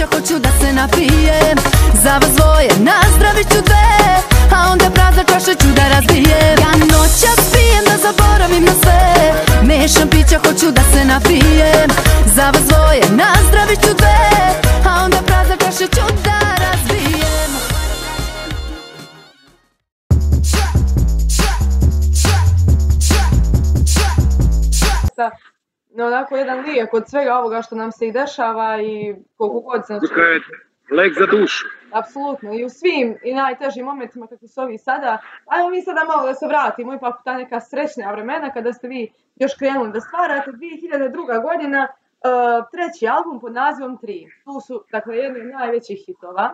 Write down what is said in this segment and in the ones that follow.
pića, hoću da se napijem. Za vas dvoje nazdravit ću dve, a onda prazna čaša ću da razbijem. Ja noćas pijem da zaboravim na sve, mešam pića, hoću da se napijem. Za vas dvoje nazdravit ću dve, a onda prazna čaša ću da razbijem. Onako jedan lijek od svega ovoga što nam se i dešava i koliko god se... Lek za dušu. Apsolutno, i u svim i najtežim momentima kako su ovi sada. Ajmo mi sada malo da se vratimo ipak u ta neka srećna vremena kada ste vi još krenuli da stvarate. 2002. godina, treći album pod nazivom 3. Tu su, dakle, jedni od najvećih hitova.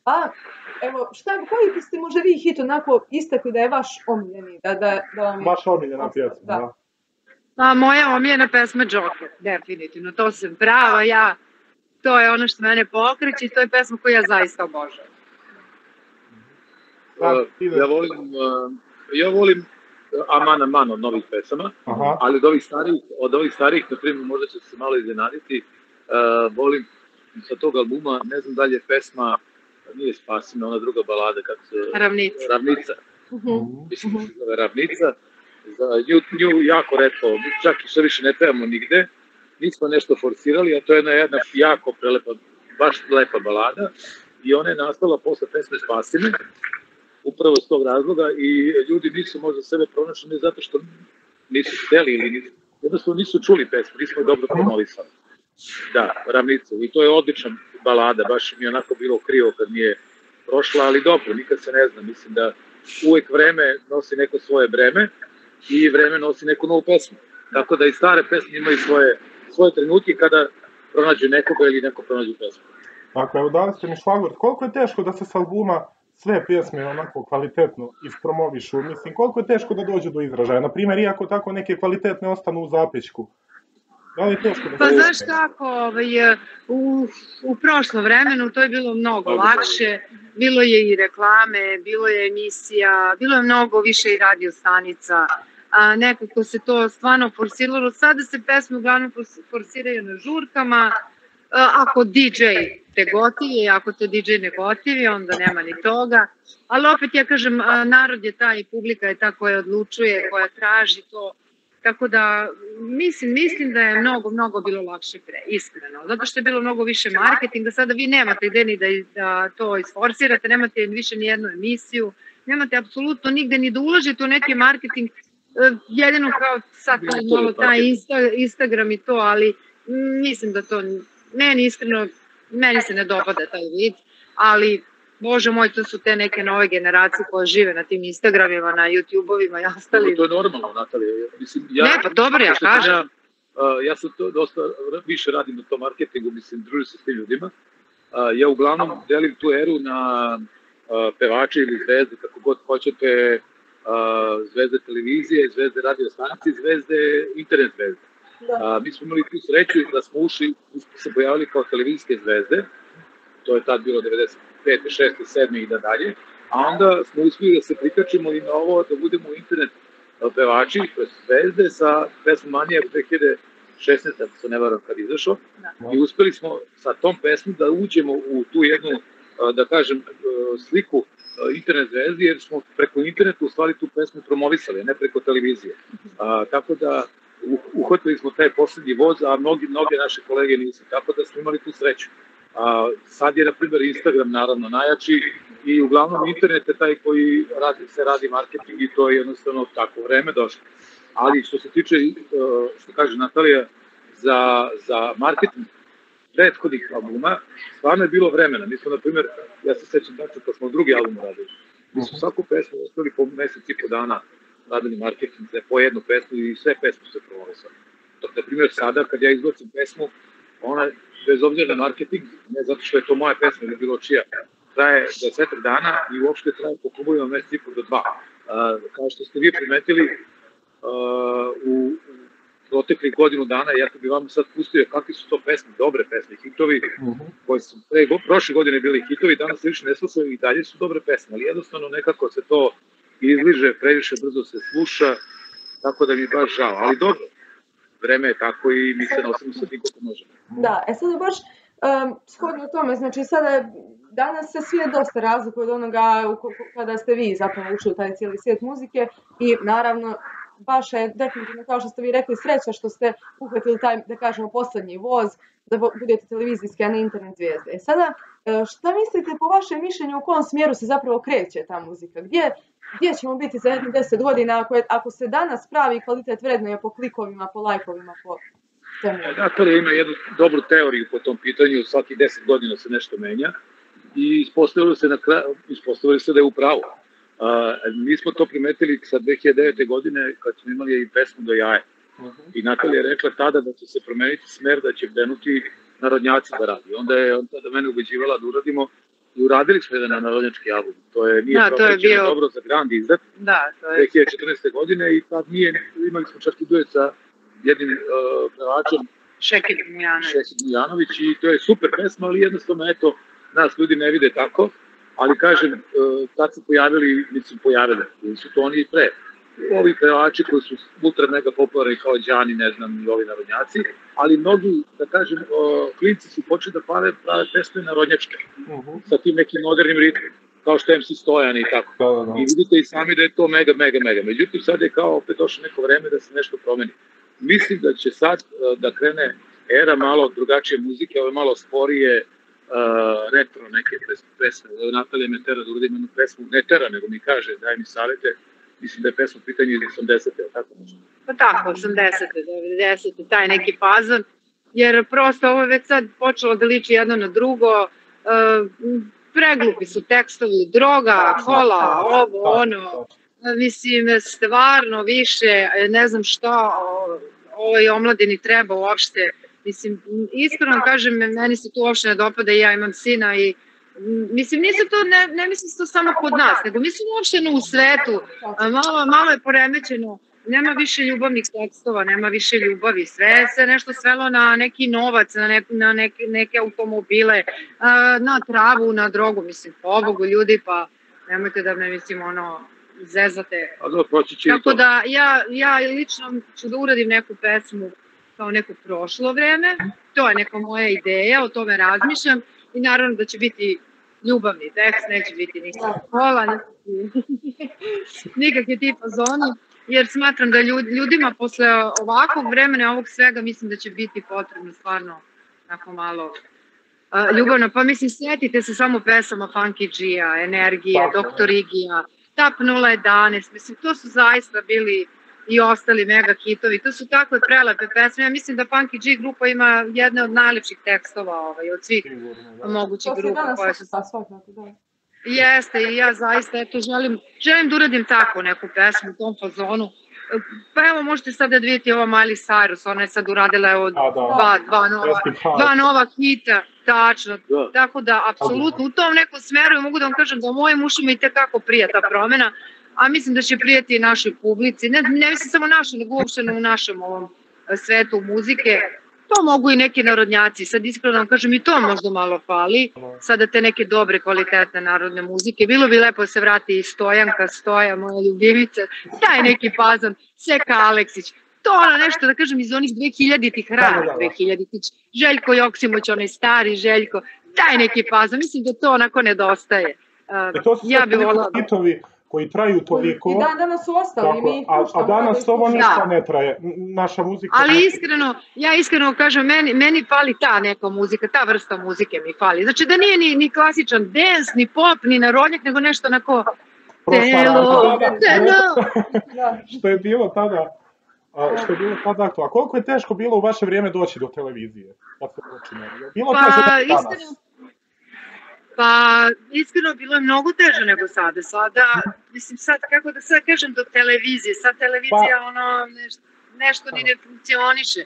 Pa, evo, koji biste možda vi hit onako istakli da je vaš omiljeni? Vaš omiljena pjesma, da. Pa, moja omiljena pesma Joker, definitivno. To sam prava, to je ono što mene pokreće i to je pesma koju ja zaista obožavam. Ja volim Aman od novih pesama, ali od ovih starijih, na primjer, možda će se malo iznenaditi, volim sa tog albuma, ne znam da li je pesma, nije Spasi me, ona druga balada, kako se... Ravnica. Mislim da se zove Ravnica. Za nju jako retko, čak i što više ne pevamo nigde, nismo nešto forsirali, a to je jedna jako prelepa, baš lepa balada i ona je nastala posle pesme Spasi me, upravo s tog razloga i ljudi nisu možda sebe pronašli ne zato što nisu hteli ili jednostavno nisu čuli pesmu, nismo dobro promovisali. Da, Ravnica, i to je odlična balada, baš mi je onako bilo krivo kad mi je prošla, ali dobro, nikad se ne zna, mislim da uvek vreme nosi neko svoje breme i vreme nosi neku novu pesmu. Tako da i stare pesme imaju svoje trenutke kada pronađu nekoga ili neko pronađu pesmu. Dakle, evo dali ste mi šlagvort. Koliko je teško da se s albuma sve pjesme onako kvalitetno ispromovišu? Mislim, koliko je teško da dođu do izražaja? Naprimjer, iako tako neke kvalitetne ostanu u zapećku. Da li je teško da se... Pa znaš kako, u prošlom vremenu to je bilo mnogo lakše. Bilo je i reklame, bilo je emisija, bilo je mnogo više i radio stanica. Nekako se to stvarno forsiralo. Sada se pesme uglavnom forsiraju na žurkama. Ako DJ te gotivi, ako te DJ ne gotivi, onda nema ni toga. Ali opet ja kažem, narod je ta i publika je ta koja odlučuje, koja traži to. Tako da mislim da je mnogo bilo lakše pre, iskreno. Zato što je bilo mnogo više marketinga. Sada vi nemate gde ni da to isforsirate, nemate više ni jednu emisiju, nemate apsolutno nigde ni da ulažete u neki marketing. Jedino kao sad taj Instagram i to, ali mislim da to, meni iskreno, meni se ne dopada taj vid, ali Bože moj, to su te neke nove generacije koje žive na tim Instagramima, na YouTube-ovima i ostali. To je normalno, Natalija. Ne, pa dobro, ja kažem. Ja sam dosta više radim na tom marketingu, mislim, družim se s tim ljudima. Ja uglavnom delim tu eru na pevače ili zvezde, kako god hoćete, zvezde televizije, zvezde radio stanice, zvezde, internet zvezde. Mi smo imali tu sreću da smo se pojavili kao televizijske zvezde, to je tad bilo 95. 6. 7. i da dalje, a onda smo uspili da se prikačimo i na ovo, da budemo internet pevači, to je zvezde, sa pesmom Manija 2016. ako se ne varam kad izašao, i uspeli smo sa tom pesmom da uđemo u tu jednu, da kažem, sliku internet zvezdi, jer smo preko interneta u stvari tu pesmu promovisali, ne preko televizije. Tako da uhvatili smo taj poslednji voz, a mnogi naše kolege nisu, tako da smo imali tu sreću. Sad je, na primjer, Instagram naravno najjači i uglavnom internet je taj koji se radi marketing i to je jednostavno tako vreme došlo. Ali što se tiče, što kaže Natalija, za marketing prethodnih albuma, stvarno je bilo vremena. Mi smo, na primjer, ja se sećam tačno kad smo drugi album radili, mi smo svaku pesmu ostali po mesec i po dana radili marketing, po jednu pesmu i sve pesmu se promovisali. Na primjer, sada kad ja izbacim pesmu, ona, bez obzira na marketing, ne zato što je to moja pesma ili bilo čija, traje 10 dana i uopšte traje po klubovima mesec i po do 2. Kao što ste vi primetili, u proteklih godinu dana, ja kad bi vam sad pustio kakvi su to pesme, dobre pesme, hitovi, koji su prošle godine bili hitovi, danas se više ne slušaju i dalje su dobre pesme, ali jednostavno nekako se to izliže, previše brzo se sluša, tako da mi je baš žao, ali dobro. Vreme je tako i mi se nosimo sa tim kako možemo. Da, sada baš Shodno tome, znači sada danas se svijet dosta razlikuje od onoga kada ste vi zapravo ušli u taj cijeli svijet muzike i naravno vaša je definitivno, kao što ste vi rekli, sreća što ste uhvatili taj, da kažemo, posljednji voz da budete televizijske, a ne internet zvijezde. Sada, šta mislite po vašem mišljenju u kom smjeru se zapravo kreće ta muzika? Gdje ćemo biti za 10 godina ako se danas pravi kvalitet vrednuje po klikovima, po lajkovima, po temu? Natalija ima jednu dobru teoriju po tom pitanju, svaki 10 godina se nešto menja i ispostavili se da je u pravu. Mi smo to primetili sa 2009. godine kad smo imali i pesmu Do jaje. I Natalija je rekla tada da će se promeniti smer, da će krenuti narodnjaci da radi. Onda je tada mene ubeđivala da uradimo i uradili smo jedan narodnjački album. Nije promećeno dobro za grand izdat 2014. godine i tad imali smo čak i duet sa jednim pevačem Šekir Mujanović i to je super pesma, ali jednostavno nas ljudi ne vide tako, ali kažem, tad su pojavili, su to oni i pre. Ovi pevači koji su ultra mega popularni kao Đani, ne znam, i ovi narodnjaci, ali mnogi, da kažem, klinci su počeli da prave pesme narodnjačke, sa tim nekim modernim ritmom, kao što je MC Stojan i tako. I vidite i sami da je to mega. Međutim, sad je kao opet došlo neko vreme da se nešto promeni. Mislim da će sad da krene era malo drugačije muzike, ove malo sporije, retro neke pesme. Natalija me tera da uradim jednu pesmu, ne tera, nego mi kaže, daj mi savete. Mislim da je pesma pitanje iz 80. tako nešto? Pa tako, 80. 90. taj neki fazon, jer prosto ovo je već sad počelo da liči jedno na drugo, preglupi su tekstovi, droga, kola, ovo, ono, mislim, stvarno više, ne znam šta ovoj omladini treba uopšte, mislim, iskreno kažem, meni se tu uopšte ne dopada i ja imam sina i mislim, ne mislim to samo kod nas, nego mislim uopšteno u svetu, malo je poremećeno, nema više ljubavnih tekstova, nema više ljubavi, sve se nešto svelo na neki novac, na neke automobile, na travu, na drogu, mislim, pobogu ljudi, pa nemojte da me, mislim, zezate. Tako da, ja lično ću da uradim neku pesmu kao neko prošlo vreme, to je neka moja ideja, o tome razmišljam i naravno da će biti ljubavni tekst, neće biti nikakva kola, nikakve tipa zoni, jer smatram da ljudima posle ovakvog vremena, ovog svega, mislim da će biti potrebno stvarno tako malo ljubavno. Pa mislim, sjetite se samo pesama Funky G-a, Energije, Dr. Igija, Tap 011, mislim, to su zaista bili i ostali mega hitovi. To su takve prelepe pesme. Ja mislim da Funky G grupa ima jedne od najlepših tekstova od svih mogućih grupa koje su... Jeste, i ja zaista želim da uradim tako neku pesmu u tom fazonu. Pa evo, možete sad da vidite ovo Miley Cyrus, ona je sad uradila dva nova hita, tačno. Tako da, apsolutno, u tom nekom smeru mogu da vam kažem da u mojim ušima i tekako prija ta promena, a mislim da će prijeti i našoj publici. Ne mislim samo našoj, nego uopšteno u našem ovom svetu muzike. To mogu i neki narodnjaci, sad iskreno vam kažem i to možda malo fali, sada te neke dobre kvalitetne narodne muzike. Bilo bi lepo da se vrati i Stojanka, Stoja, moja ljubivica, taj neki fazon, Seka Aleksić, to nešto da kažem iz onih 2000-ih rana, 2000-ih, Željko Joksimoć, onaj stari Željko, taj neki fazon, mislim da to onako nedostaje. To su sve hitovi koji traju toliko. I danas su ostali. A danas ovo ništa ne traje. Naša muzika... Ali ja iskreno kažem, meni fali ta neka muzika, ta vrsta muzike mi fali. Znači da nije ni klasičan dance, ni pop, ni narodnjak, nego nešto onako... Što je bilo tada aktualno. A koliko je teško bilo u vaše vrijeme doći do televizije? Bilo teže danas? Pa, iskreno, bilo je mnogo teže nego sada. Sada, mislim, sad, kako da sad kažem, do televizije. Sad televizija, nešto ni ne funkcioniše.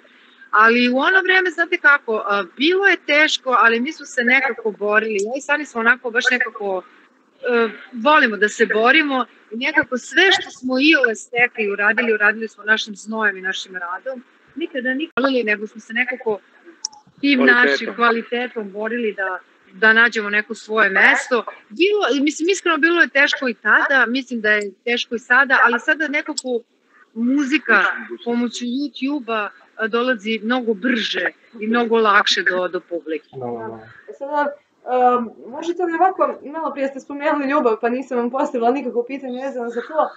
Ali u ono vreme, znate kako, bilo je teško, ali mi smo se nekako borili. Ja i Sani smo onako, baš nekako, volimo da se borimo. I nekako sve što smo iole stekli i uradili smo našim znojem i našim radom. Nikada nikolili, nego smo se nekako tim našim kvalitetom borili da nađemo neko svoje mesto. Mislim, iskreno bilo je teško i tada, mislim da je teško i sada, ali sada nekako muzika pomoću YouTube-a dolazi mnogo brže i mnogo lakše do publike. Sada, možete li ovako, malo prije ste spomenuli ljubav, pa nisam vam postavila nikakvo pitanje vezano za to,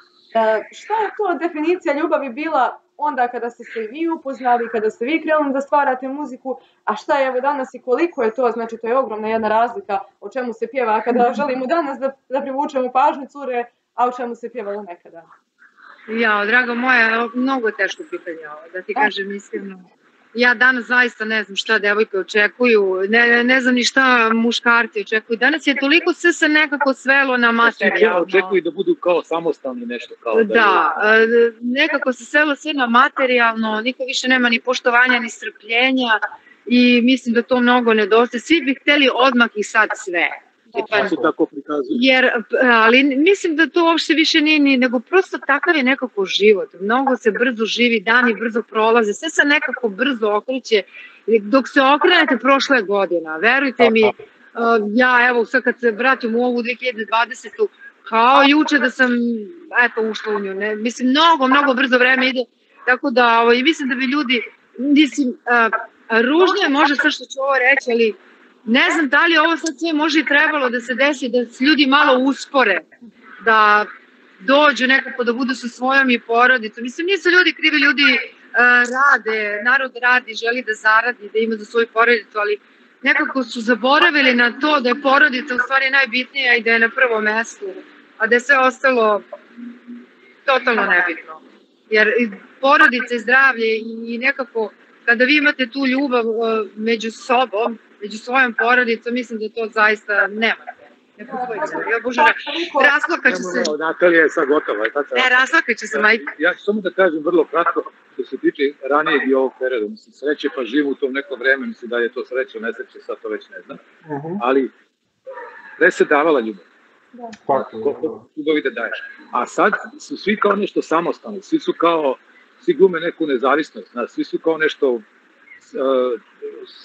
šta je to definicija ljubavi bila onda kada ste se vi upoznali, kada ste vi krenuli da stvarate muziku, a šta je evo danas i koliko je to, znači to je ogromna jedna razlika o čemu se pjeva, kada želimo danas da privučemo pažnju cure, a o čemu se pjevalo nekada? Ja, drago moja, mnogo teško pitanje ovo, da ti kažem iskreno. Ja danas zaista ne znam šta devojke očekuju, ne znam ni šta muškarci očekuju. Danas je toliko sve se nekako svelo na materijalno. Očekuju da budu kao samostalni nešto. Kao da, nekako se svelo sve na materijalno, niko više nema ni poštovanja, ni strpljenja i mislim da to mnogo nedostaje. Svi bi hteli odmah i sad sve. Se tako prikazuje. Ali mislim da to uopšte više nije ni, nego prosto takav je nekako život. Mnogo se brzo živi, dani brzo prolaze, sve se nekako brzo okreće. Dok se okrenete prošle godina, verujte mi, ja evo sad kad se vratim u ovu 2020. Kao juče da sam ušla u nju. Mislim, mnogo brzo vreme ide, tako da mislim da bi ljudi, mislim, ružno je možda sve što ću ovo reći, ali ne znam da li ovo sad sve može i trebalo da se desi, da se ljudi malo uspore, da dođu nekako da budu sa svojom i porodicom. Mislim, nisu ljudi krivi, ljudi rade, narod radi, želi da zaradi, da ima za svoju porodicu, ali nekako su zaboravili na to da je porodica u stvari najbitnija i da je na prvom mestu, a da je sve ostalo totalno nebitno. Jer porodica i zdravlje i nekako, kada vi imate tu ljubav među sobom, među svojom porodicom, mislim da to zaista nemate. Ne postoji. Ja Bože, raslakaću se. Natalija je sad gotova. Ne, raslakaću se, majka. Ja ću samo da kažem vrlo kratko, što se tiče ranijeg i ovog perioda. Mislim, sreće pa živim u tom neko vreme, mislim da je to sreće, nesreće, sad to već ne znam. Ali pre se davala ljubav. Koliko ljubavi da daješ. A sad su svi kao nešto samostalni, svi su kao, svi glume neku nezavisnost, svi su kao nešto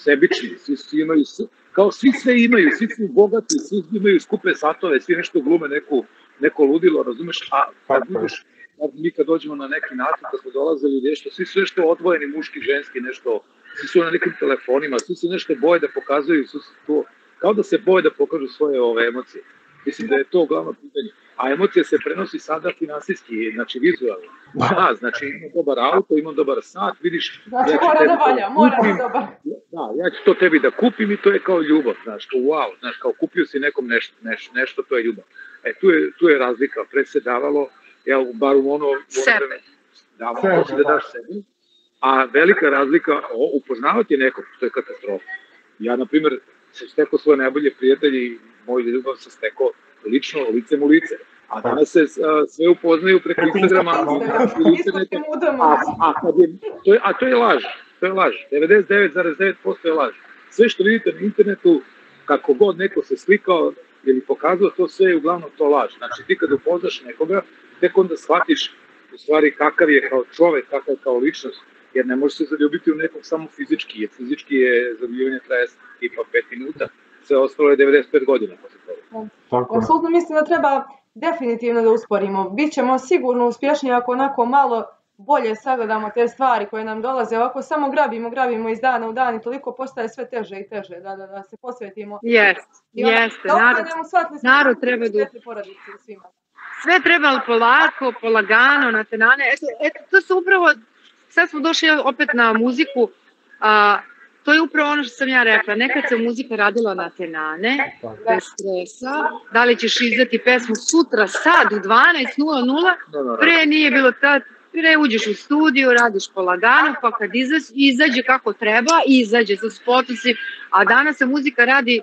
sebični, svi imaju, kao svi sve imaju, svi su bogati, svi imaju skupe satove, svi nešto glume neko ludilo, razumeš, a kad budeš, mi kad dođemo na neki način, kad smo dolazili nešto, svi su nešto odvojeni, muški, ženski, nešto, svi su na nekim telefonima, svi su nešto boje da pokazuju, kao da se boje da pokažu svoje emocije. Mislim da je to glavno pitanje. A emocija se prenosi sada finansijski, znači vizualno. Znači imam dobar auto, imam dobar sat, vidiš... Znači mora da valja, mora da dobar. Da, ja ću to tebi da kupim i to je kao ljubav, znaš, kao wow, znaš, kao kupio si nekom nešto, to je ljubav. Tu je razlika, pre se davalo, bar u ono... Sebe. Davalo se da daš sebi, a velika razlika, upoznavati nekog, to je katastrofa. Ja, na primjer, sam stekao svoje najbolje prijatelje i moj ljubav sam stekao lično, licem u lice. A danas se sve upoznaju preko Instagrama i interneta. A to je laž. To je laž. 99,9% je laž. Sve što vidite na internetu, kako god neko se slikao ili pokazao, to sve je uglavnom to laž. Znači ti kad upoznaš nekoga, tek onda shvatiš u stvari kakav je kao čovek, kakav je kao ličnost. Jer ne može se zaljubiti u nekog samo fizički, jer fizički je zaljubljivanje traje tipa 5 minuta. Sve ostalo je 95 godina posle toga. Apsolutno mislim da treba definitivno da usporimo. Bićemo sigurno uspješniji ako onako malo bolje sagledamo te stvari koje nam dolaze. Ovako samo grabimo iz dana u dan i toliko postaje sve teže i teže da se posvetimo. Jeste. Narod treba da... Sve treba polako, polagano, na tenane. Eto, to su upravo... Sad smo došli opet na muziku. To je upravo ono što sam ja rekla, nekad se muzika radila na tenane, bez stresa, da li ćeš izdati pesmu sutra, sad u 12:00, pre nije bilo tad, pre uđeš u studiju, radiš polagano, pa kad izađe kako treba, izađe sa spotosim, a danas se muzika radi,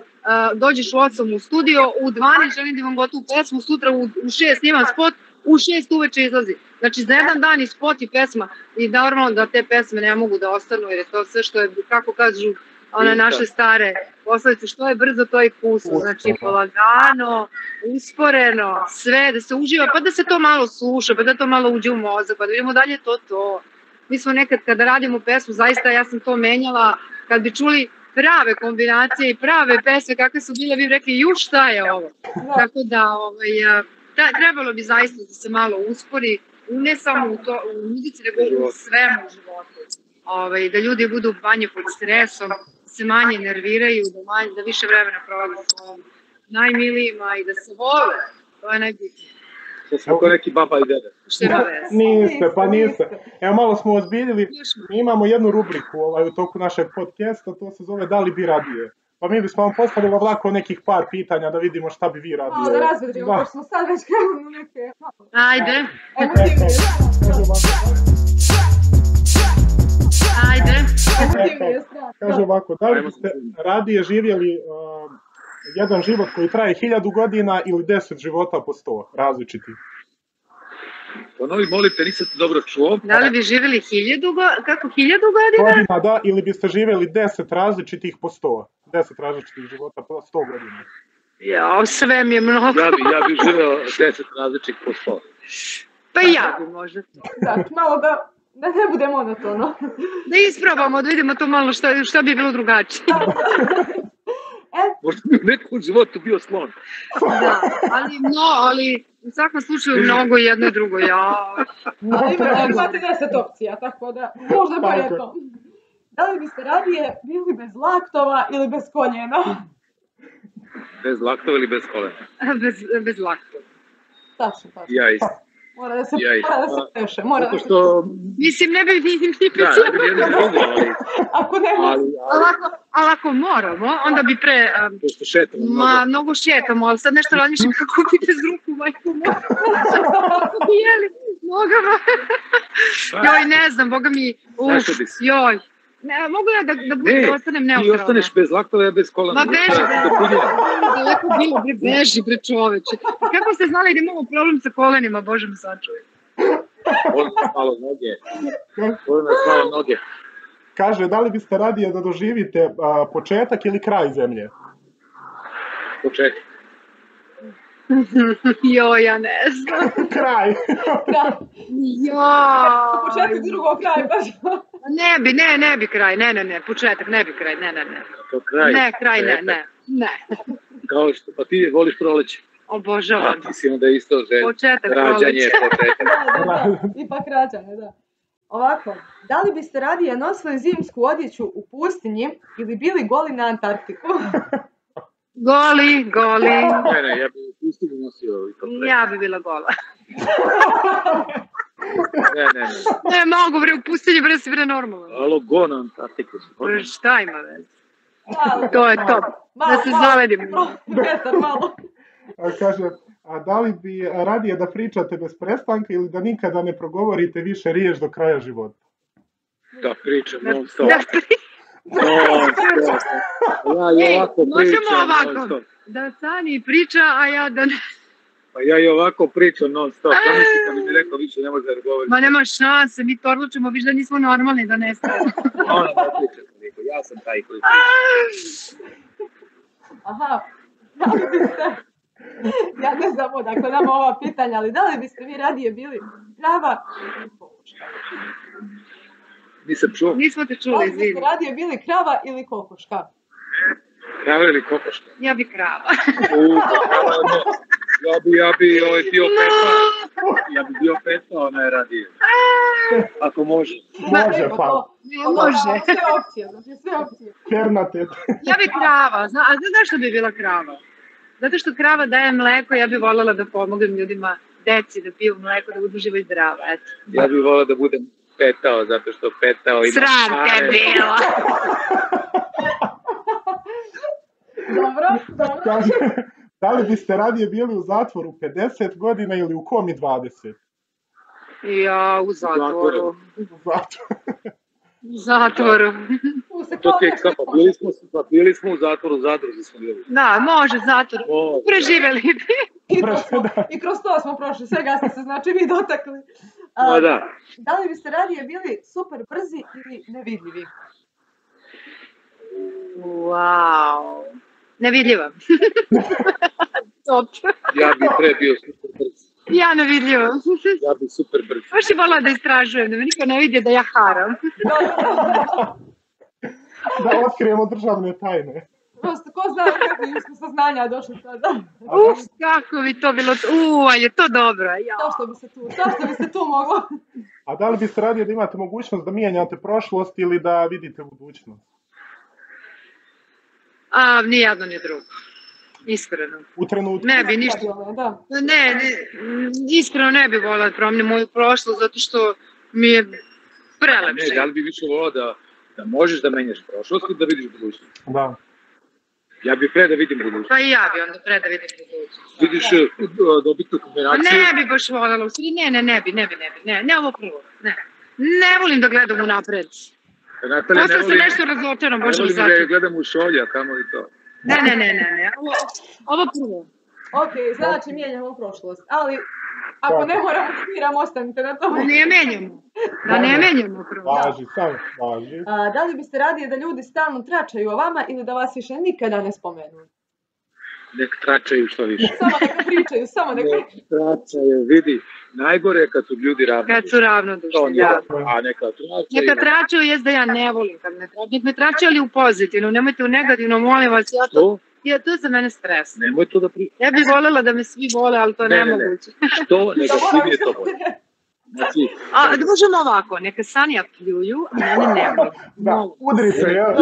dođeš u 8 u studio, u 12 želim da imam gotovu pesmu, sutra u 6 snimam spot, u 6 uveče izlazi. Znači za jedan dan i spot i pesma i normalno da te pesme ne mogu da ostanu jer je to sve što je, kako kažu one naše stare poslovice, što je brzo to je pusto. Znači polagano, usporeno, sve da se uživa, pa da se to malo sluša, pa da to malo uđe u mozak, pa da vidimo dalje to. Mi smo nekad kada radimo pesmu, zaista ja sam to menjala, kad bi čuli prave kombinacije i prave pesme kakve su bile, vi bi rekli ju šta je ovo. Tako da trebalo bi zaista da se malo uspori ne samo u muzici, nego u svemu u životu. Da ljudi budu manje pod stresom, se manje nerviraju, da više vremena provode svojim najmilijima i da se vole. To je najbitnije. To smo kao neki baba i dede. Što ima veze? Niste, pa niste. Evo malo smo ozbiljili, mi imamo jednu rubriku u toku našeg podcasta, to se zove Da li bi radije? Pa mi bismo vam postavili ovako nekih par pitanja da vidimo šta bi vi radili. Malo da razvedrimo, pošto smo sad već krenuli neke... Ajde. Kaže ovako, da li biste radije živjeli jedan život koji traje 1000 godina ili 10 života po 100 različitih? Ponovi, molite, nisam te dobro čuo. Da li bi živjeli 1000 godina? Godina, da, ili biste živjeli 10 različitih po 100. 10 različitih života po 100 godina. Ja, sve mi je mnogo. Ja bi živeo 10 različitih po 100. Pa ja bi možda. Da, malo da ne bude monotono. Da isprobamo, da vidimo to malo šta bi bilo drugačije. Možda bi u nekom životu bio slon. Da, ali u svakom slučaju mnogo jedno i drugo. Imate 10 opcija, tako da možda pa je to. Da li biste radije bili bez laktova ili bez koljena? Bez laktova ili bez kolena? Bez laktova. Tačno. Ja isto. Mora da se peše. Zato što... Mislim, ne bi ni pričali. Da, ne bi jedno drugo, ali... Ako ne bi... Ali ako moramo, onda bi pre... Pošto šetamo mnogo šetamo, ali sad nešto razmišljam kako bi bez ruku, majku moja. Jeli, nogama. Joj, ne znam, boga mi... Joj. Mogu ja da ostanem neutralna. Ti ostaneš bez laktova, ja bez kolena. Ma beži, daleko bilo, beži, čoveče. Kako ste znali da imamo problem sa kolenima, Bože me sačuvaj. Volim nas malo noge. Kaže, da li biste radije da doživite početak ili kraj zemlje? Početak. Joj, ja ne znam. Kraj. Joj. Početak drugog kraja, baš. Ne bi kraj, ne, početak, ne bi kraj, ne. To kraj? Ne, kraj, ne. Kao što, pa ti voliš proleće? Obožavam. Ti si onda isto želj. Početak rađanje, početak. Da, ipak rađanje, da. Ovako, da li biste radije nosili zimsku odjeću u pustinji ili bili goli na Antarktiku? Goli. Ne, ja bi u pustinju nosio i to pre. Ja bi bila gola. Ne. Ne mogu, bre, u pustinju, bre, si bre normalno. Alo, go na Antarktiku. Šta ima veze? To je top. Da se zaledimo. Petar, malo. Kaže, a da li bi radije da pričate bez prestanka ili da nikada ne progovorite više riječ do kraja života? Da pričam non stop. Ja i ovako pričam non stop. Da Sani priča, a ja da ne... Pa ja i ovako pričam non stop. Da misli kad bi mi rekao više ne može da govoriti. Ma nema šanse, mi to odlučimo, viš da nismo normalni, da ne stavimo. Ona ne priča toliko, ja sam taj koji priča. Aha, da li biste... Ja ne znam odakle nama ova pitanja, ali da li biste vi radije bili krava ili kokoška? Nisam čuo. Nismo te čuli, Da li biste izvini. radije bili krava ili kokoška? Krava ili kokoška? Ja bi krava. Ja bi bio peta. Ja bi bio peta, ona je radije. Ako može. Može, pa. Može. Sve opcije. Kernatet. Ja bi krava. A znaš što bi bila krava? Zato što krava daje mleko, ja bih voljela da pomognem ljudima, deci da piju mleko, da budu živo i zdravo, eto. Ja bih volila da budem petao, zato što petao ima... Sram te bilo! Dobro. Kaže, da li biste radije bili u zatvoru 50 godina ili u komi 20? Ja, u zatvoru. U zatvoru. To ti je kako, bili smo u zatvoru, u zadruzi smo bili. Da, može, zatvor. Preživjeli bi. I kroz to smo prošli, svega ste se znači vi dotakli. Da. Da li biste radije bili super brzi ili nevidljivi? Wow. Nevidljiva. Top. Ja bih pre bio super brz. Ja nevidljiva. Ja bih super brz. Baš je volila da istražujem, da me niko ne vidi da ja haram. Da otkrijemo državne tajne. Prosto, ko zna kakvi smo saznanja došli sada. Kako bi to bilo, ali je to dobro. Zašto bi se tu moglo? A da li biste radije da imate mogućnost da mijenjate prošlost ili da vidite budućnost? Ni jedno ni drugo. Iskreno. U trenutku? Ne bi ništa. Ne, iskreno ne bi volila da promenim moju prošlost, zato što mi je prelepše. Ne, da li bi više volila da možeš da menjaš prošlost ili da vidiš budućnost? Da. Ja bih pre da vidim budućnost. Pa i ja bi onda pre da vidim budućnost. Vidiš dobitnu kombinaciju? Ne bi baš voljela, u stvari ne ovo prvo, ne volim da gledam unapred. Posle se nešto razočaram, baš ne volim da gledam u šolja, kamo i to. Ne, ovo prvo. Ok, znači mijenjamo prošlost, ali ako ne moramo smiramo, ostanite na tome. Da ne menjamo prvo. Važi, samo važi. Da li biste radije da ljudi stalno tračaju o vama ili da vas više nikada ne spomenu? Nek tračaju što više. Samo neka pričaju, samo neka pričaju. Tračaju, vidi, najgore je kad su ljudi ravnodušni. Kad su ravnodušni, da. A neka tračaju. Neka tračaju jest da ja ne volim kad me tračaju. Nek me tračaju ali u pozitivno, nemojte u negativno, molim vas. Što? To je za mene stres. Nemoj to da pričaju. Ja bih voljela da me svi vole, ali to nemoguće. Što? Neka svi mi je to bolje. Da možemo ovako, neka Sanja pljuju, a mene ne voli. Da, udri se, ja.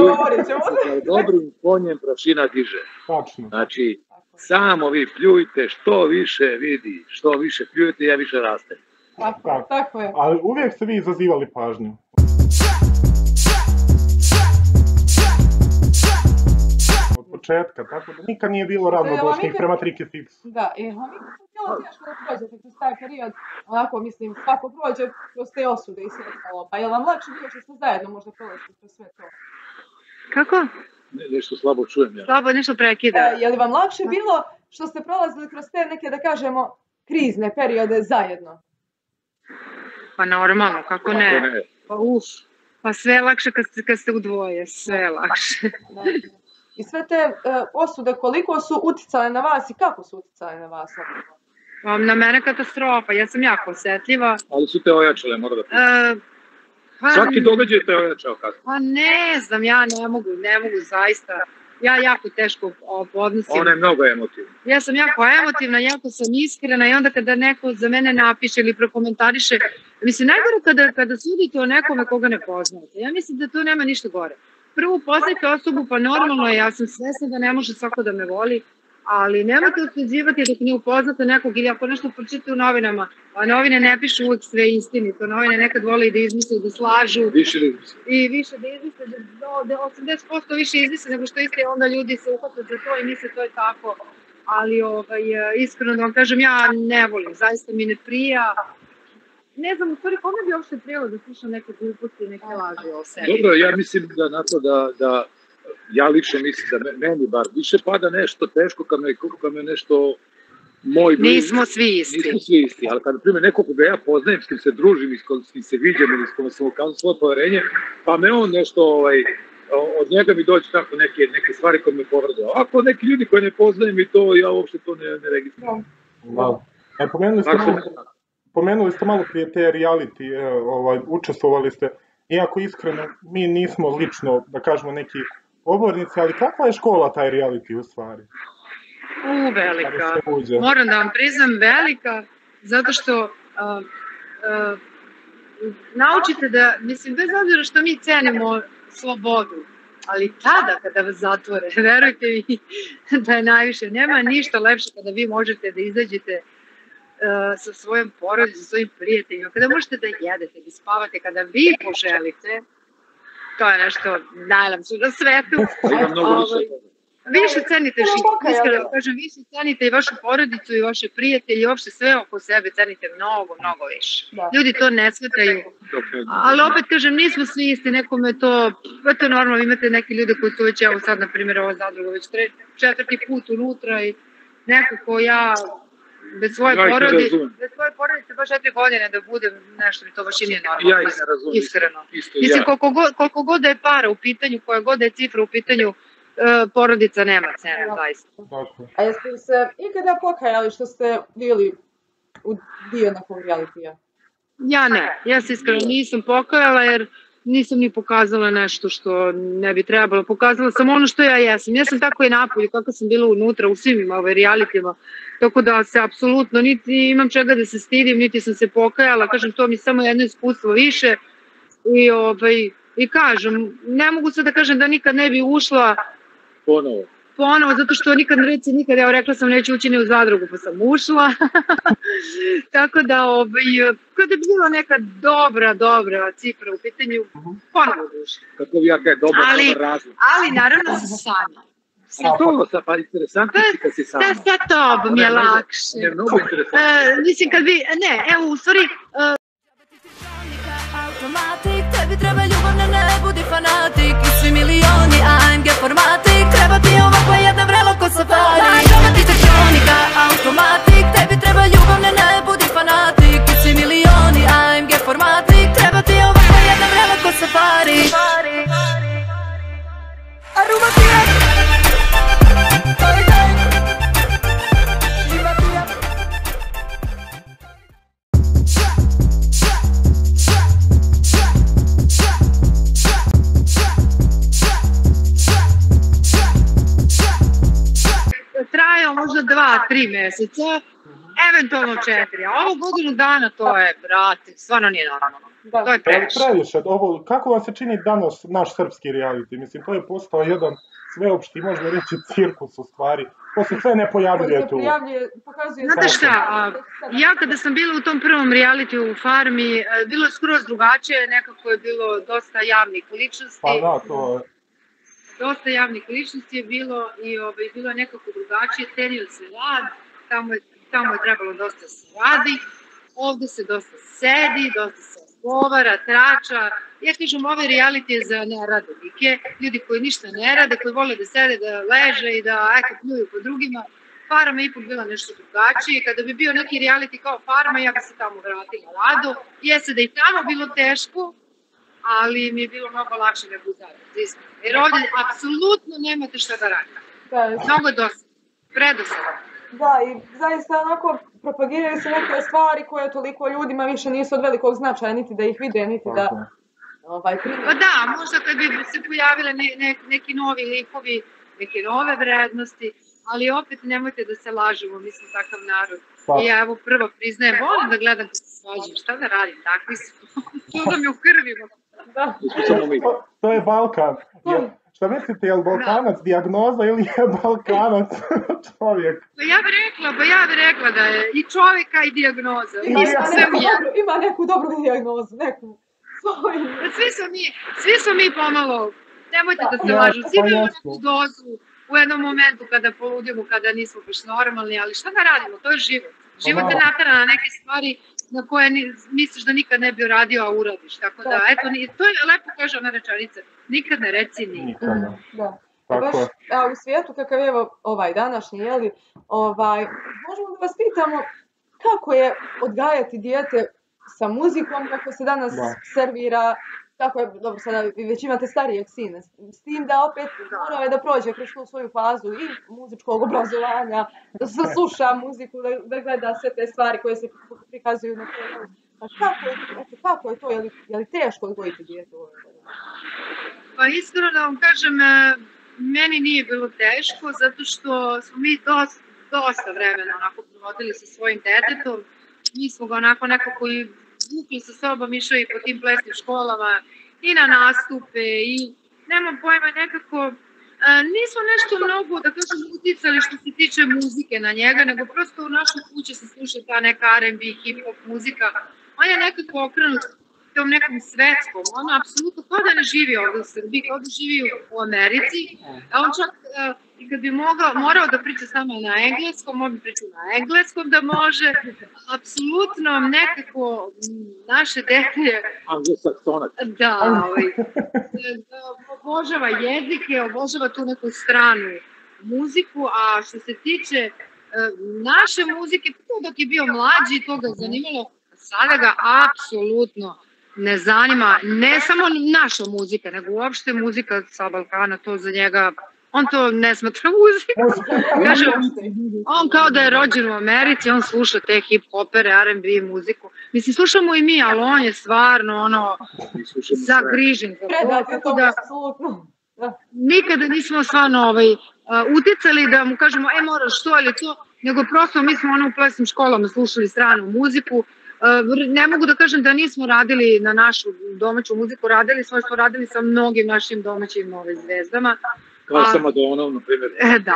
Dobrim konjem prašina diže. Tačno. Znači, samo vi pljujte, što više vidi, što više pljujete, ja više rastem. Tako je. Ali uvijek ste vi izazivali pažnju. Od početka, tako da nikad nije bilo ravnodušnih prema Triki Fix. Da, mi bilo teško da prođete kroz taj period, onako mislim, svako prođe kroz te osude i sve ostalo, pa je li vam lakše bilo što ste zajedno možda prolazili kroz sve to? Kako? Nešto slabo čujem ja. Slabo, nešto prekida. Je li vam lakše bilo što ste prolazili kroz te neke, da kažemo, krizne periode zajedno? Pa normalno, kako ne? Pa sve je lakše kad ste u dvoje, sve je lakše. I sve te osude koliko su uticale na vas i kako su uticale na vas? Na mene katastrofa, ja sam jako osjetljiva. Ali su te ojačale, mora da pričam. Svaki događaj te ojačao kasno. Pa ne znam, ja ne mogu zaista. Ja jako teško podnosim. Ona je mnogo emotivna. Ja sam jako emotivna, jako sam iskrena i onda kada neko za mene napiše ili prokomentariše, mislim, najgore kada sudite o nekome koga ne poznate. Ja mislim da to nema ništa gore. Prvo upoznajte osobu, pa normalno je, ja sam svesna da ne može svako da me voli, ali nemojte osuđivati dok ne upoznate nekog ili ako nešto pročitate u novinama, a novine ne pišu uvijek sve istinito, novine nekad vole i da izmisle, da slažu. Više da izmisle. I više da izmisle, da 80% više izmisle nego što isti, onda ljudi se uhvate za to i misle to je tako. Ali iskreno da vam kažem, ja ne volim, zaista mi ne prija. Ne znam, u stvari, kome bi uopšte prijelo da slušam neke gluposti i neke laži o sebi? Dobro, ja mislim da na to da ja lično mislim da meni bar više pada nešto teško kad me nešto moj bližnji. Nismo svi isti, ali kad, na primjer, nekog koga ja poznajem, s kim se družim, s kim se viđam ili s kim sam ukazao svoje poverenje, pa me on nešto, od njega mi dođe tako neke stvari koje me povrde. Ako neki ljudi koje ne poznajem i to, ja uopšte to ne registrujem. Pomenuli ste malo prije te reality, učestvovali ste, iako iskreno mi nismo lično, da kažemo, neki pobornici, ali kakva je škola taj reality u stvari? Velika. Moram da vam priznam, velika, zato što naučite da, mislim, bez obzira što mi cenimo slobodu, ali tada kada vas zatvore, verujte mi da je najviše, nema ništa lepše kada vi možete da izađete sa svojom porodicom, sa svojim prijateljima, kada možete da jedete, da spavate, kada vi poželite, to je nešto najlepše na svetu. Više cenite život, iskreno kažem, više cenite i vašu porodicu i vaše prijatelje i uopšte sve oko sebe cenite mnogo, mnogo više. Ljudi to ne shvataju, ali opet kažem, nismo svi isti, nekome je to normalno, imate neke ljude koji su već, evo sad, na primjer, ova zadruga već 4. put unutra i nekako ja bez svoje porodice baš 4 godine da budem nešto mi to baš i nije normalno. Ja ih ne razumijem. Iskreno. Mislim, koliko god da je para u pitanju, koja god da je cifra u pitanju, porodica nema cene, zaista. A jeste se ikada pokajali što ste bili dio nekog realitija? Ja ne, ja se iskreno nisam pokajala jer nisam ni pokazala nešto što ne bi trebalo. Pokazala sam ono što ja jesam. Ja sam tako i napolju, kako sam bila unutra u svim realitima. Tako da se apsolutno niti imam čega da se stidim, niti sam se pokajala. Kažem, to mi samo jedno iskustvo više. I kažem, ne mogu sad da kažem da nikad ne bi ušla ponovo, zato što nikad, evo rekla sam neću ući ni u zadrugu, pa sam ušla. Tako da, kada je bila neka dobra cifra u pitanju, ponovo bi ušla. Kako bi jaka je dobar razlog. Ali naravno sa Sanja. Pa interesantno si kad si sama. Sa tobom je lakše. Ne, mnogo interesantno. Mislim, kad bi, evo, u stvari... Automatik, tebi treba ljubavna, ne budi fanatik. I svi milioni AMG formatik. Treba ti ovakva jedna vrela ko safari. Treba ti tektonika, automatik. Tebi treba ljubavna, ne budi fanatik. I svi milioni AMG formatik. Treba ti ovakva jedna vrela ko safari. Aruba ti je. Trajao možda 2-3 meseca, eventualno 4, a ovo godinu dana to je, brate, stvarno nije normalno. To je previše. Kako vam se čini danas naš srpski reality? Mislim, to je postao jedan sveopšti, možda reći, cirkus u stvari. To se sve ne pojavljuje tu. Znate šta, ja kada sam bila u tom prvom realitiju u Farmi, bilo je skroz drugačije, nekako je bilo dosta javnih ličnosti. Pa da, to je. Dosta javnih ličnosti je bilo i bilo je nekako drugačije, cenio se rad, tamo je trebalo dosta se radi, ovde se dosta sedi, dosta se razgovara, trača. Ja kažem, ovaj reality je za neradnike, ljudi koji ništa ne rade, koji vole da sede, da leže i da pljuju po drugima. Farma je ipak bila nešto drugačije, kada bi bio neki reality kao Farma, ja bi se tamo vratila rado. Jeste da i tamo bilo teško, ali mi je bilo mnogo lakše nego u Zagrebu. Jer ovdje apsolutno nemate šta da radite. Mnogo dosta, predosadno. Da, i zaista onako propagiraju se neke stvari koje toliko ljudima više nisu od velikog značaja, niti da ih vide, niti da primjer. Pa da, možda kad bi se pojavile neki novi likovi, neke nove vrednosti, ali opet nemojte da se lažemo, mi smo takav narod. I ja evo prvo priznajem, volim da gledam kad se svađam, šta da radim, takvi su, to da mi u krvima. To je Balkan. Šta mislite, je li Balkanac dijagnoza ili je Balkanac čovjek? Ja bih rekla da je i čovjeka i dijagnoza. Ima neku dobru dijagnozu, neku svoju. Svi smo mi pomalo, nemojte da se lažu, svi imamo neku dozu u jednom momentu kada poludimo, kada nismo baš normalni, ali šta da radimo, to je život. Život te natera na neke stvari na koje misliš da nikad ne bi uradio, a uradiš. Tako da, eto, to je lepo kaže ona rečenica, nikad ne reci nikad. Da. Baš u svijetu kakav je ovaj današnji, jeli, možemo da vas pitamo kako je odgajati dijete sa muzikom, kako se danas servira, kako je, dobro, sada vi već imate starijeg sina, s tim da opet morao je da prođe kroz tu svoju fazu i muzičkog obrazovanja, da sluša muziku, da gleda sve te stvari koje se prikazuju na televiziji. Kako je to, je li teško odgojiti dijete u ovoj godini? Pa iskreno da vam kažem, meni nije bilo teško, zato što smo mi dosta vremena onako provodili sa svojim detetom. Mi smo ga onako nekako i vukli sa sobom, išao i po tim plesnim školama i na nastupe i nemam pojma nekako, nismo nešto mnogo, da kažem, uticali što se tiče muzike na njega, nego prosto u našoj kući se sluša ta neka R&B, hip-hop muzika. On je nekako okrenut tom nekom svetskom, ono apsolutno kao da ne živi ovdje u Srbiji, kao da živi u Americi, a on čak i kad bi morao da priča samo na engleskom, on bi pričao na engleskom da može, apsolutno nekako naše dete Anglo-saksonac. Da, obožava jezike, obožava tu neku stranu muziku, a što se tiče naše muzike, to dok je bio mlađi, to ga zanimalo, sada ga apsolutno ne zanima, ne samo naša muzika, nego uopšte muzika sa Balkana, to za njega, on to ne smatra muziku. Kaže, on kao da je rođen u Americi, on sluša te hip-hopere, R&B muziku. Mislim, slušamo i mi, ali on je stvarno ono zagrižen za to, tako da nikada nismo stvarno uticali da mu kažemo, moraš to ili to, nego prosto mi smo u plesnim školama slušali stranu muziku. Ne mogu da kažem da nismo radili na našu domaću muziku, radili smo što radili sa mnogim našim domaćim zvezdama. Kao sa Madonom, na primjer. Da.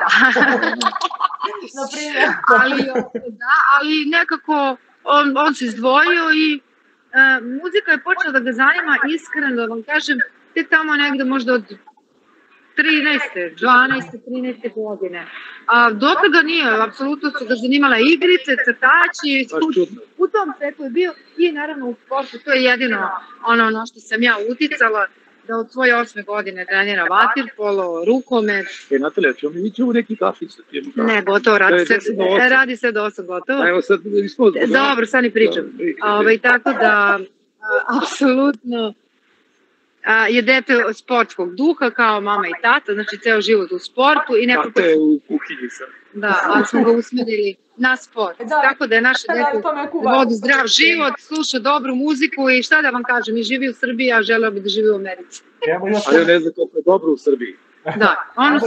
Ali nekako on se izdvojio i muzika je počela da ga zanima, iskreno da vam kažem, tek tamo negde možda od 13. godine. Do tada nije, apsolutno su ga zanimala igrice, crtači, u tom svetu je bio i naravno u sportu, to je jedino ono na što sam ja uticala, da od svoje 8. godine trenira vaterpolo, rukomet. Natalija, ćemo mi ići u neki kafić sa tijem? Ne, gotovo, radi se do 8 gotovo. Evo sad, dobro, sad ni pričam. Tako da, apsolutno, je dete sportskog duha kao mama i tata, znači ceo život u sportu. Tata je u kuhinji sad. Da, ali smo ga usmerili na sport. Tako da je naše dete vodi zdrav život, sluša dobru muziku i šta da vam kažem, i živi u Srbiji, a želeo bi da živi u Americi. Ali ja ne znam koliko je dobro u Srbiji. Da, ono su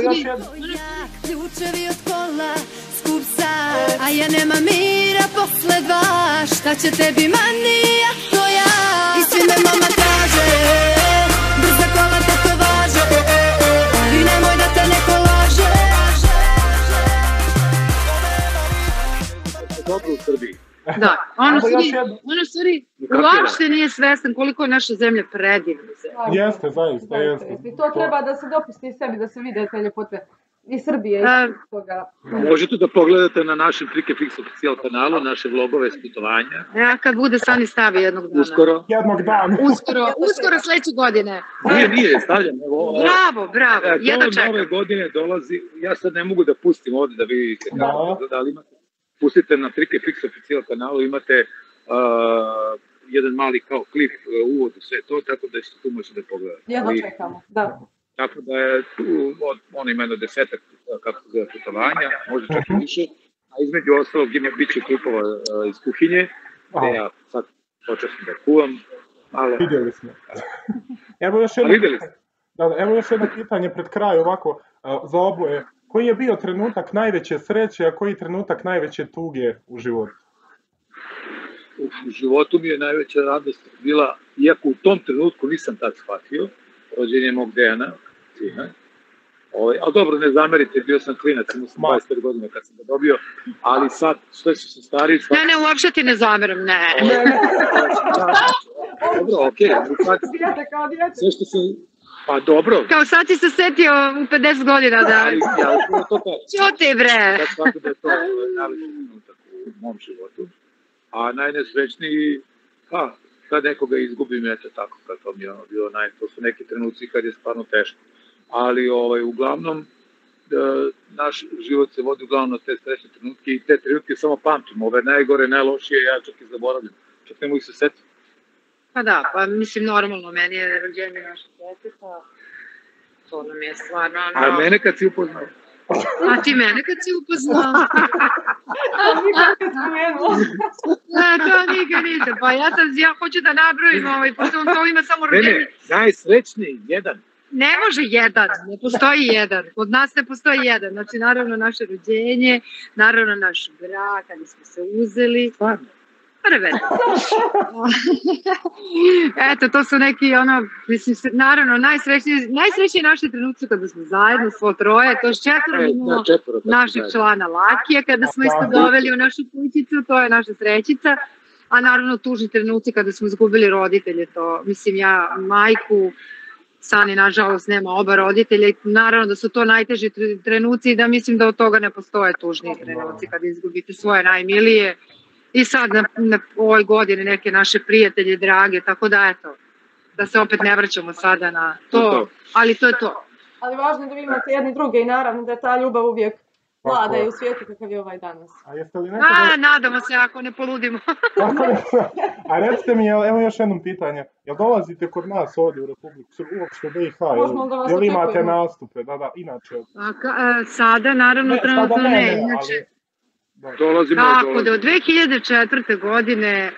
ključevi od kola, skup sad, a ja nema mira posle dva, šta će tebi manija tvoja, i svi me mama traže, brza kola te to važe, i nemoj da te neko laže. Dobro u Srbiji. Da, ono stvari uopšte nije svestan koliko je naša zemlja predivna. Jeste, zaista, jeste. I to treba da se dopusti sebi, da se vide te ljepote i Srbije i toga. Možete da pogledate na našem Trike Fix oficijalnom kanalu, naše vlogove s putovanja. Ja kad bude Sani stavi jednog dana. Uskoro. Jednog dana. Uskoro sledeće godine. Nije, stavljam. Bravo, jedno čekam. Nove godine dolazi, ja sad ne mogu da pustim ovde da vidite da li imate. Pustite na Trike Fix oficijalnom kanalu, imate jedan mali kao klip uvod u sve to, tako da ćete tu možete da pogledate. Jedno čekamo, da. Tako da je tu, ono ima jedno 10 kako se zove putovanja, možda čak i više, a između ostalog bit će klipova iz kuhinje, gde ja sad počesim da kuvam. Vidjeli smo. Evo još jedno pitanje pred kraj ovako za oboje. Koji je bio trenutak najveće sreće, a koji trenutak najveće tuge u životu? U životu mi je najveća radost bila, iako u tom trenutku nisam tad shvatio, rođenje mog Dejana, sina. Ali dobro, ne zamerite, bio sam klinac, imao sam 25 godina kad sam ga dobio, ali sad, sve su se stariji... Ne, uopšte ti ne zameram, ne. Dobro, okej. Sve što se... Pa dobro. Kao sad si se setio u 50 godina da... Ćuti bre! Ja shvatim da je to najveći trenutak u mom životu. A najnesrećniji, kad nekoga izgubim, eto tako, kad to mi je bilo to su neki trenuci kad je stvarno teško. Ali uglavnom, naš život se vodi uglavnom na te srećne trenutke i te trenutke samo pamtim. Ove najgore, najlošije, ja čak i zaboravljam. Čak ne mogu se setiti. Pa da, pa mislim normalno, meni je rođenje naše dete, pa to nam je stvarno... A mene kad si upoznao? A ti mene kad si upoznao? Nikad kad spomenuo. To nikad nisam, pa ja hoću da nabrojim, pošto on to ima samo rođenje. Ne, najsrećniji, jedan. Ne može jedan, ne postoji jedan, od nas ne postoji jedan, znači naravno naše rođenje, naravno naš brak, kada smo se uzeli. Stvarno? Prve. Eto, to su neki, mislim, naravno, najsrećniji naši trenutci kada smo zajedno, svo troje, to je 4 naših člana Lakije, kada smo isto doveli u našu kućicu, to je naša srećica, a naravno tužni trenutci kada smo izgubili roditelje, to, mislim, ja, majku, Sani, nažalost, nema oba roditelja i naravno da su to najteži trenuci i da mislim da od toga ne postoje tužni trenuci kada izgubite svoje najmilije. I sad na ovoj godini neke naše prijatelje, drage, tako da eto, da se opet ne vraćamo sada na to, ali to je to. Ali važno je da vi imate jedni druge i naravno da je ta ljubav uvijek vladaju u svijetu kakav je ovaj danas. A jeste li nekada... Nadamo se ako ne poludimo. A recite mi, evo još jedno pitanje, jel dolazite kod nas ovdje u Republiku Srbiju, uopšte BiH, jel imate nastupe, da, inače? Sada, naravno, trenutno ne, inače... Tako da, od 2004. godine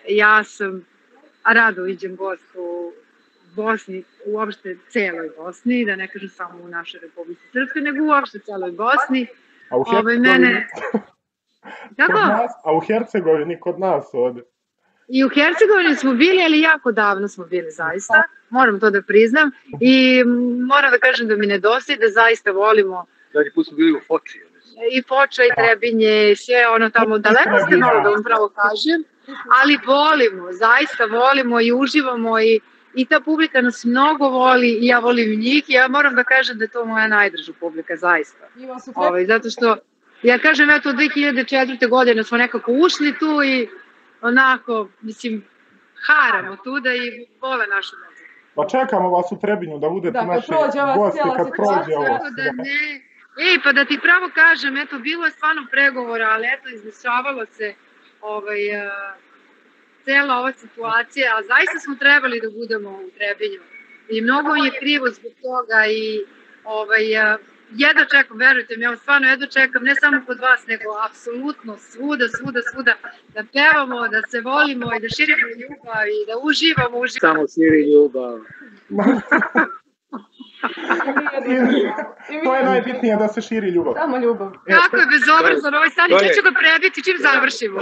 ja sam rado iđem gost u Bosni, uopšte celoj Bosni, da ne kažem samo u našoj Republici Srpskoj, nego uopšte celoj Bosni. A u Hercegovini? A u Hercegovini kod nas ovde? I u Hercegovini smo bili, ali jako davno smo bili zaista, moram to da priznam. I moram da kažem da mi nedostaje, da zaista volimo. Zadnji put smo bili u Foči. I Foča i Trebinje, sve ono tamo, daleko ste malo da vam pravo kažem, ali volimo, zaista volimo i uživamo i ta publika nas mnogo voli i ja volim njih i ja moram da kažem da je to moja najdraža publika, zaista. Zato što, ja kažem, eto, 2004. godine smo nekako ušli tu i onako, mislim, haramo tu da i vole našu muziku. Pa čekamo vas u Trebinju da budete naši gosti kad prođe ovo. Pa da ti pravo kažem, eto, bilo je stvarno pregovora, ali eto, izdešavalo se cela ova situacija, a zaista smo trebali da budemo u Trebinju. I mnogo je krivo zbog toga i jedno čekam, verujte mi, ja stvarno jedno čekam, ne samo kod vas, nego apsolutno svuda, da pevamo, da se volimo i da širimo ljubav i da uživamo. Samo širi ljubav. To je najbitnije, da se širi ljubav. Samo ljubav. Tako je, bezobrazno, ovaj stani, sve ću ga prebiti čim završimo.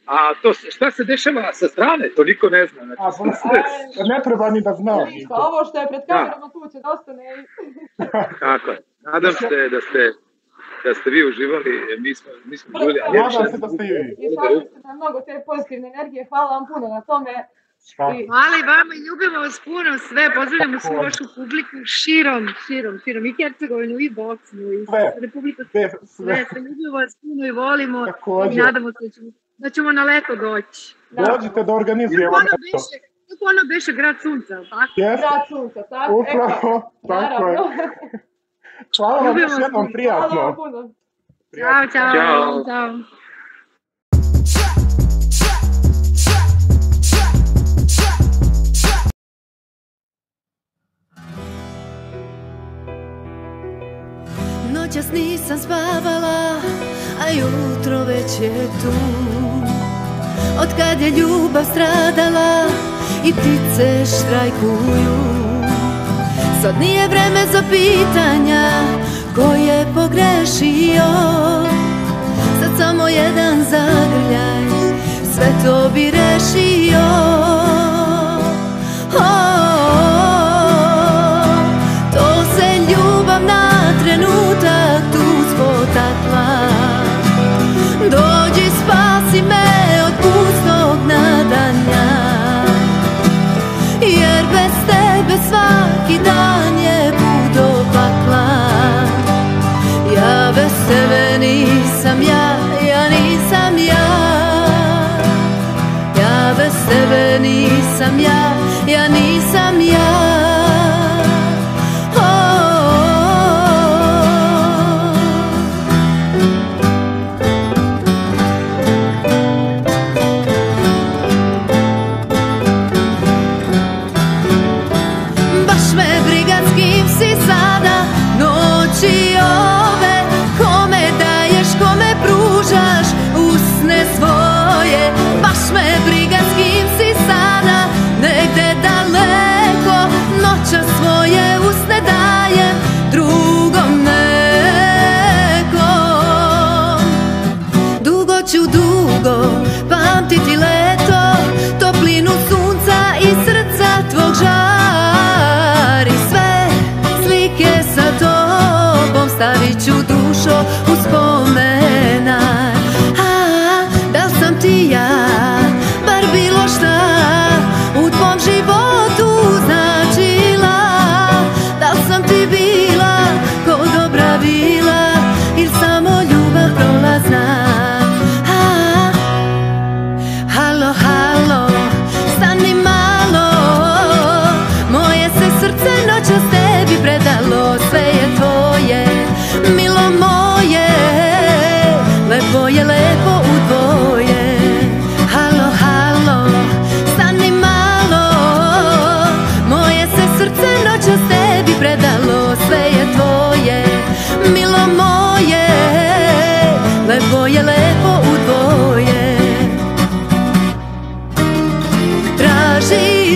A to šta se dešava sa strane, to niko ne zna. Ne treba ni da zna. Ovo što je pred kamerama tu će da ostane. Tako je. Nadam se da ste vi uživali, mi smo uživali. Nadam se da ste i vi. I šalim se na mnogo te pozitivne energije, hvala vam puno na tome. Hvala i vama i ljubimo vas puno sve, pozdravljamo svu vašu publiku širom, i Hercegovinu, i Bosnu, i Republiku sve, ljubimo vas puno i volimo i nadamo se da ćemo na leto doći. Dođite da organizujemo leto. Kako ono beše Grad Sunca, tako? Grad Sunca, tako? Upravo, tako je. Hvala vam još jednom, prijatno. Hvala vam puno. Ćao. Noćas nisam spavala, a jutro već je tu. Otkad je ljubav stradala i ptice štrajkuju, sad nije vreme za pitanja ko je pogrešio. Sad samo jedan zagrljaj, sve to bi rešio. To se ljubav na trenutak tu spotakla. Dođi spasi me od pustog nadanja, jer bez tebe svaki dan je put do pakla. Ja bez tebe nisam ja, ja nisam ja. Ja bez tebe nisam ja, ja nisam ja.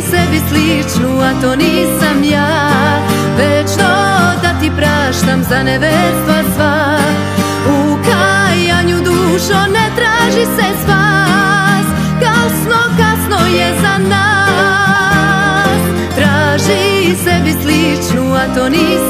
sebi sličnu, a to nisam ja. Večno da ti praštam za neverstva sva. U kajanju dušo ne traži se spas. Kasno je za nas. Traži sebi sličnu, a to nisam